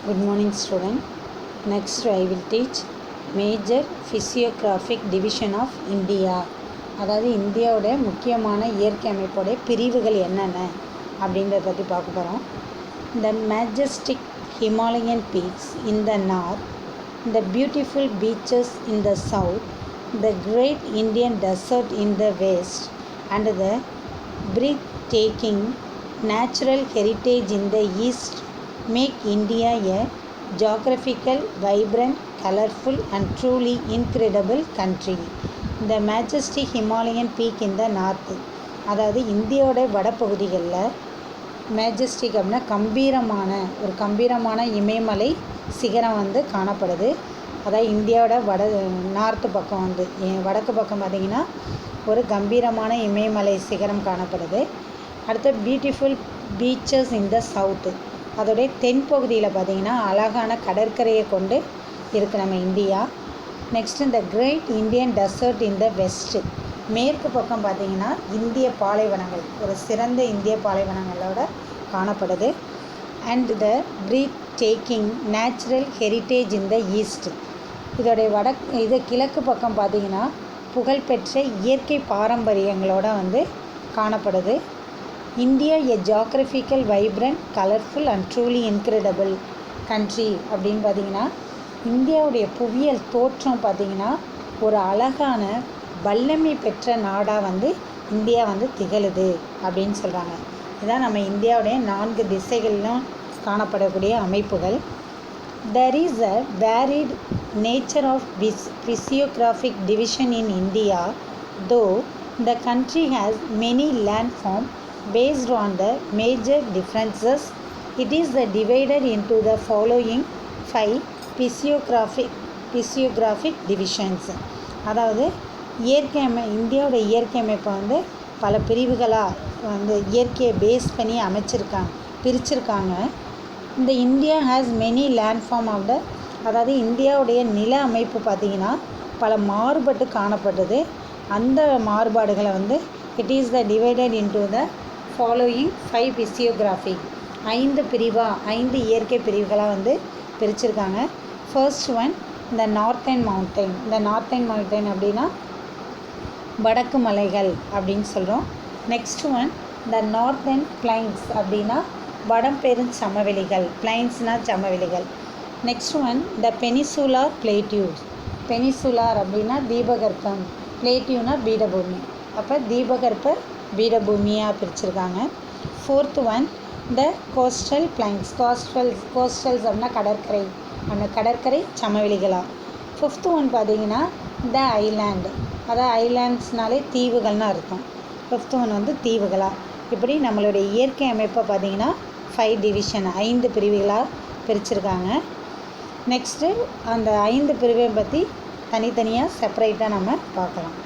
Good morning student. Next I will teach major physiographic division of India. அதாவது இந்தியாவோட முக்கியமான இயற்கை அமைப்போட பிரிவுகள் என்னென்ன அப்படின்றத பற்றி பார்க்க போகிறோம். The majestic Himalayan peaks in the north, the beautiful beaches in the south, the great Indian desert in the west, and the breathtaking natural heritage in the east make India a geographical, vibrant, colorful and truly incredible country. The majestic Himalayan peak in the north, அதாவது இந்தியாவோட வடபகுதிகளில் Majestic அப்படின்னா கம்பீரமான இமயமலை சிகரம் வந்து காணப்படுது. அதாவது இந்தியாவோட நார்த்து பக்கம் வடக்கு பக்கம் பார்த்திங்கன்னா ஒரு கம்பீரமான இமயமலை சிகரம் காணப்படுது. அடுத்து beautiful beaches in the south, அதோடைய தென்பகுதியில் பார்த்திங்கன்னா அழகான கடற்கரையை கொண்டு இருக்குது நம்ம இந்தியா. நெக்ஸ்ட்டு இந்த great Indian desert in the west, மேற்கு பக்கம் பார்த்திங்கன்னா இந்திய பாலைவனங்கள், ஒரு சிறந்த இந்திய பாலைவனங்களோட காணப்படுது. And the breathtaking natural heritage in the east, இதோடைய கிழக்கு பக்கம் பார்த்திங்கன்னா புகழ்பெற்ற இயற்கை பாரம்பரியங்களோட காணப்படுது. India a geographical vibrant colourful and truly incredible country அப்படின்னு பார்த்திங்கன்னா இந்தியாவுடைய புவியியல் தோற்றம் பார்த்திங்கன்னா ஒரு அழகான வல்லமை பெற்ற நாடாக இந்தியா திகழுது அப்படின்னு சொல்கிறாங்க. இதுதான் நம்ம இந்தியாவுடைய 4 திசைகளிலும் காணப்படக்கூடிய அமைப்புகள். There is a varied nature of physiographic division in India, though the country has many landforms. Based on the major differences, it is divided into the following 5 physiographic divisions. அதாவது இந்தியாவோட இயற்கை அமைப்பை பல பிரிவுகளாக இயற்கையை பேஸ் பண்ணி பிரிச்சிருக்காங்க. இந்த India has many landform of the, அதாவது இந்தியாவுடைய நில அமைப்பு பார்த்திங்கன்னா பல மாறுபட்டு காணப்படுது. அந்த மாறுபாடுகளை it is divided into the following 5 physiographic, 5 இயற்கை பிரிவுகளாக பிரிச்சிருக்காங்க. ஃபர்ஸ்ட் ஒன் இந்த நார்த்தன் மவுண்டைன். இந்த நார்த்தன் மவுண்டைன் அப்படின்னா வடக்கு மலைகள் அப்படின்னு சொல்கிறோம். நெக்ஸ்ட் ஒன் இந்த நார்த்தன் பிளைன்ஸ் அப்படின்னா வடபெரும் சமவெளிகள், பிளைன்ஸ்னால் சமவெளிகள். Next one the peninsular plateaus. Peninsular அப்படின்னா தீபகற்பம், பிளேட்டியூனா பீடபூமி, அப்போ தீபகற்ப பீடபூமியாக பிரிச்சிருக்காங்க. Fourth one the coastal plains. Coastals அப்படின்னா கடற்கரை, அந்த கடற்கரை சமவெளிகளாக. ஃபிஃப்த் ஒன் பார்த்திங்கன்னா த ஐலாண்டு, அதாவது ஐலாண்ட்ஸ்னாலே தீவுகள்னு அர்த்தம். ஃபிஃப்த் ஒன் தீவுகளாக. இப்படி நம்மளுடைய இயற்கை அமைப்பை பார்த்திங்கன்னா 5 டிவிஷன், 5 பிரிவுகளாக பிரிச்சிருக்காங்க. நெக்ஸ்ட்டு அந்த 5 பிரிவை பற்றி தனித்தனியாக செப்பரேட்டாக நம்ம பார்க்கலாம்.